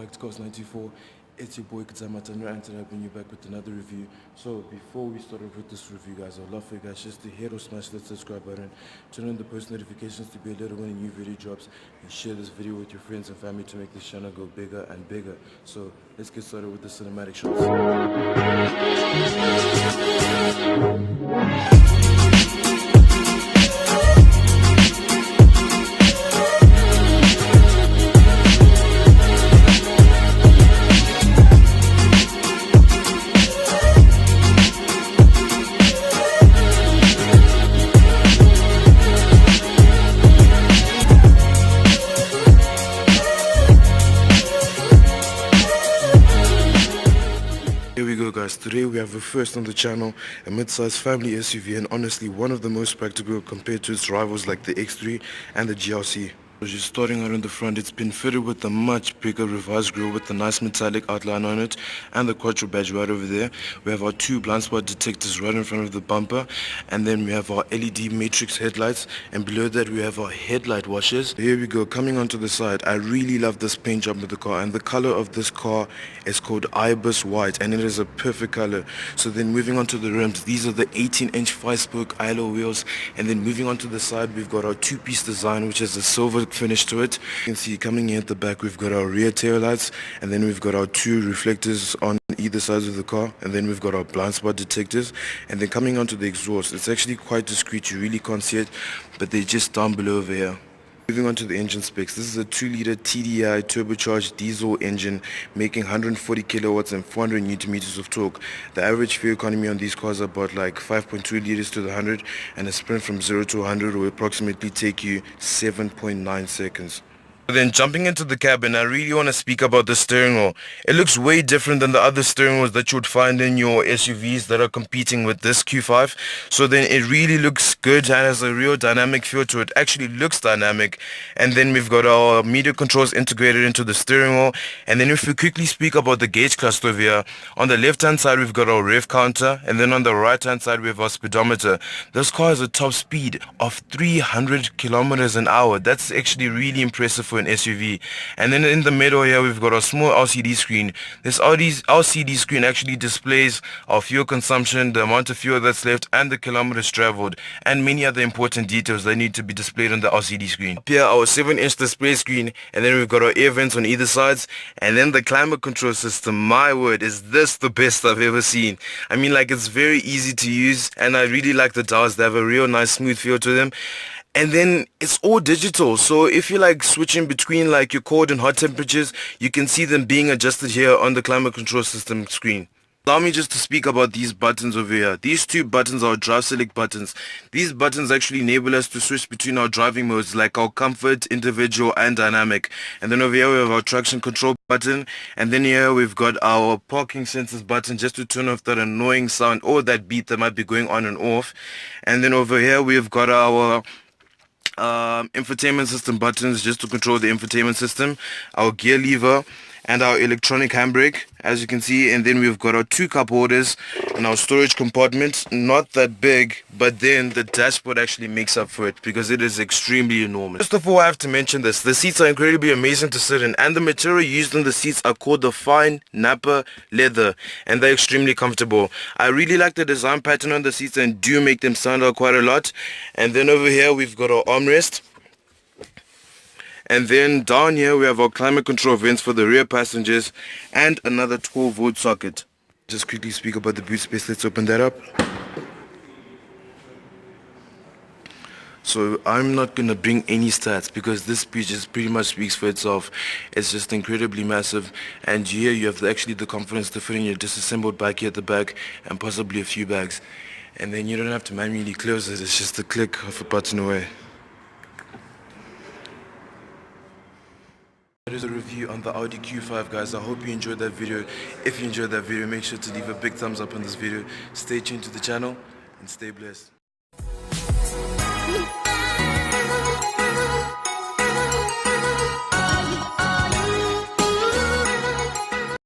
back to Coast 94. It's your boy Kazama Tanra, and today I bring you back with another review. So before we start off with this review, guys, I'd love for you guys just to hit or smash that subscribe button, turn on the post notifications to be alerted when a new video drops, and share this video with your friends and family to make this channel go bigger and bigger. So let's get started with the cinematic shots. Here we go, guys. Today we have a first on the channel, a mid-size family SUV, and honestly one of the most practical compared to its rivals like the X3 and the GLC. Just starting out in the front, it's been fitted with a much bigger revised grille with a nice metallic outline on it and the Quattro badge right over there. We have our two blind spot detectors right in front of the bumper, and then we have our LED matrix headlights, and below that we have our headlight washers. Here we go, coming onto the side. I really love this paint job of the car, and the color of this car is called Ibis White, and it is a perfect color. So then moving on to the rims, these are the 18-inch 5-spoke ILO wheels, and then moving on to the side we've got our two-piece design, which is a silver finish to it. You can see coming in at the back we've got our rear tail lights, and then we've got our two reflectors on either sides of the car, and then we've got our blind spot detectors. And then coming onto the exhaust, it's actually quite discreet, you really can't see it, but they're just down below over here. Moving on to the engine specs, this is a 2-liter TDI turbocharged diesel engine making 140 kilowatts and 400 newton meters of torque. The average fuel economy on these cars are about like 5.2 liters to the 100, and a sprint from 0 to 100 will approximately take you 7.9 seconds. Then jumping into the cabin, I really want to speak about the steering wheel. It looks way different than the other steering wheels that you would find in your SUVs that are competing with this Q5. So then it really looks good and has a real dynamic feel to it. Actually looks dynamic. And then we've got our media controls integrated into the steering wheel. And then if we quickly speak about the gauge cluster over here, on the left hand side we've got our rev counter, and then on the right hand side we have our speedometer. This car has a top speed of 300 kilometers an hour. That's actually really impressive for an SUV. And then in the middle here we've got a small LCD screen. This Audi's LCD screen actually displays our fuel consumption, the amount of fuel that's left, and the kilometers traveled, and many other important details that need to be displayed on the LCD screen. Up here our 7-inch display screen, and then we've got our air vents on either sides, and then the climate control system. My word, is this the best I've ever seen. I mean, like, it's very easy to use, and I really like the dials. They have a real nice smooth feel to them. And then it's all digital, so if you like switching between like your cold and hot temperatures, you can see them being adjusted here on the climate control system screen. Allow me just to speak about these buttons over here. These two buttons are drive select buttons. These buttons actually enable us to switch between our driving modes like our comfort, individual, and dynamic. And then over here we have our traction control button, and then here we've got our parking sensors button just to turn off that annoying sound or that beat that might be going on and off. And then over here we've got our infotainment system buttons just to control the infotainment system, our gear lever, and our electronic handbrake, as you can see. And then we've got our two cup holders and our storage compartment. Not that big, but then the dashboard actually makes up for it because it is extremely enormous. First of all, I have to mention this: the seats are incredibly amazing to sit in, and the material used in the seats are called the fine Napa leather, and they're extremely comfortable. I really like the design pattern on the seats and do make them stand out quite a lot. And then over here we've got our armrest. And then down here we have our climate control vents for the rear passengers and another 12-volt socket. Just quickly speak about the boot space. Let's open that up. So I'm not going to bring any stats because this speech just pretty much speaks for itself. It's just incredibly massive, and here you have actually the confidence to fit in your disassembled bike here at the back and possibly a few bags. And then you don't have to manually close it. It's just a click of a button away. That is a review on the Audi Q5, guys. I hope you enjoyed that video. If you enjoyed that video, make sure to leave a big thumbs up on this video. Stay tuned to the channel and stay blessed.